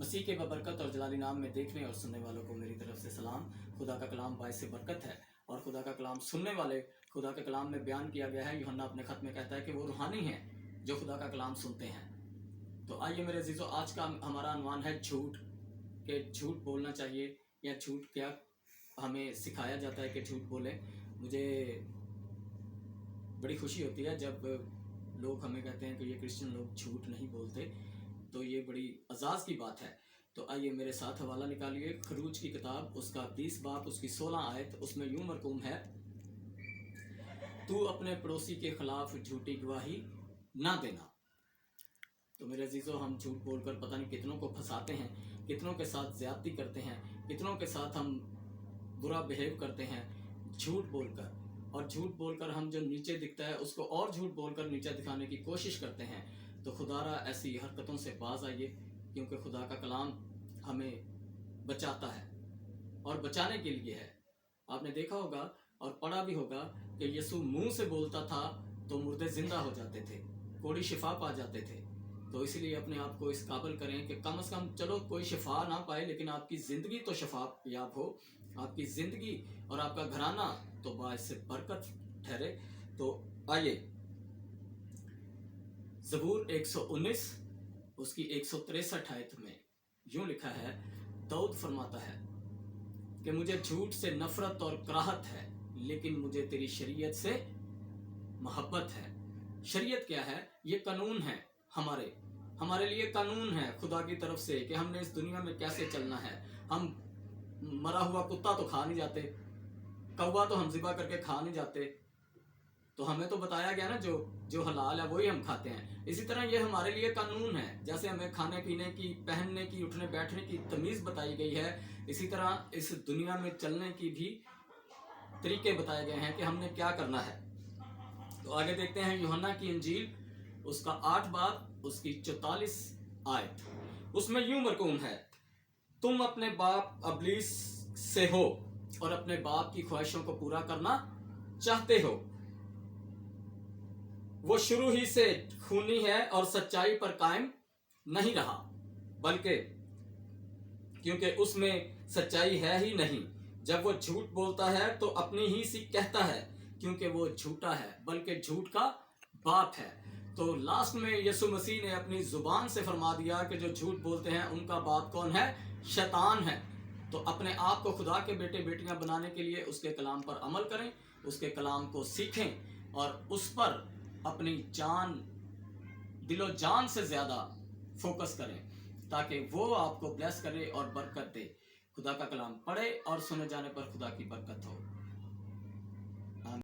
मसीह के बबरकत और जलाली नाम में देखने और सुनने वालों को मेरी तरफ से सलाम। खुदा का कलाम बाइस बरकत है और खुदा का कलाम सुनने वाले, खुदा के कलाम में बयान किया गया है, यूहन्ना अपने खत में कहता है कि वो रूहानी हैं जो खुदा का कलाम सुनते हैं। तो आइए मेरे अजीजों, आज का हमारा अनुमान है झूठ, कि झूठ बोलना चाहिए या झूठ क्या हमें सिखाया जाता है कि झूठ बोलें। मुझे बड़ी खुशी होती है जब लोग हमें कहते हैं कि ये क्रिश्चियन लोग झूठ नहीं बोलते, तो ये बड़ी अजाज़ की बात है। तो आइए मेरे साथ हवाला निकालिए, खरूज की किताब उसका 20 बाब उसकी 16 आयत, उसमें यूं मरकूम है, तू अपने पड़ोसी के खिलाफ झूठी गवाही ना देना। तो मेरे अजीज़ों, हम झूठ बोलकर पता नहीं कितनों को फंसाते हैं, कितनों के साथ ज़्यादती करते हैं, कितनों के साथ हम बुरा बिहेव करते हैं झूठ बोलकर। और झूठ बोलकर हम जो नीचे दिखता है उसको और झूठ बोलकर नीचे दिखाने की कोशिश करते हैं। तो खुदारा ऐसी हरकतों से बाज आइए, क्योंकि खुदा का कलाम हमें बचाता है और बचाने के लिए है। आपने देखा होगा और पढ़ा भी होगा कि यीशु मुंह से बोलता था तो मुर्दे जिंदा हो जाते थे, कोड़ी शिफा पा जाते थे। तो इसीलिए अपने आप को इस काबिल करें कि कम से कम चलो कोई शिफा ना पाए, लेकिन आपकी ज़िंदगी तो शिफा याब हो, आपकी ज़िंदगी और आपका घराना तो बाइस बरकत ठहरे। तो आइए, ज़बूर 119 उसकी 163 आयत में यूं लिखा है, दाऊद फरमाता है कि मुझे झूठ से नफरत और कराहत है, लेकिन मुझे तेरी शरीयत से मोहब्बत है। शरीयत क्या है? ये कानून है, हमारे लिए कानून है खुदा की तरफ से कि हमने इस दुनिया में कैसे चलना है। हम मरा हुआ कुत्ता तो खा नहीं जाते, कौवा तो हम ज़िबा करके खा नहीं जाते, तो हमें तो बताया गया ना जो हलाल है वही हम खाते हैं। इसी तरह ये हमारे लिए कानून है, जैसे हमें खाने पीने की, पहनने की, उठने बैठने की तमीज़ बताई गई है, इसी तरह इस दुनिया में चलने की भी तरीके बताए गए हैं कि हमने क्या करना है। तो आगे देखते हैं यूहन्ना की इंजील उसका 8 बाब उसकी 44 आयत, उसमें यूं मरकूम है, तुम अपने बाप अबलीस से हो और अपने बाप की ख्वाहिशों को पूरा करना चाहते हो। वो शुरू ही से खूनी है और सच्चाई पर कायम नहीं रहा, बल्कि क्योंकि उसमें सच्चाई है ही नहीं। जब वो झूठ बोलता है तो अपनी ही सी कहता है, क्योंकि वो झूठा है, बल्कि झूठ का बाप है। तो लास्ट में यीशु मसीह ने अपनी जुबान से फरमा दिया कि जो झूठ बोलते हैं उनका बाप कौन है? शैतान है। तो अपने आप को खुदा के बेटे बेटियां बनाने के लिए उसके कलाम पर अमल करें, उसके कलाम को सीखें और उस पर अपनी जान, दिलो जान से ज़्यादा फोकस करें, ताकि वो आपको ब्लेस करे और बरकत दे। खुदा का कलाम पढ़े और सुने जाने पर खुदा की बरकत हो।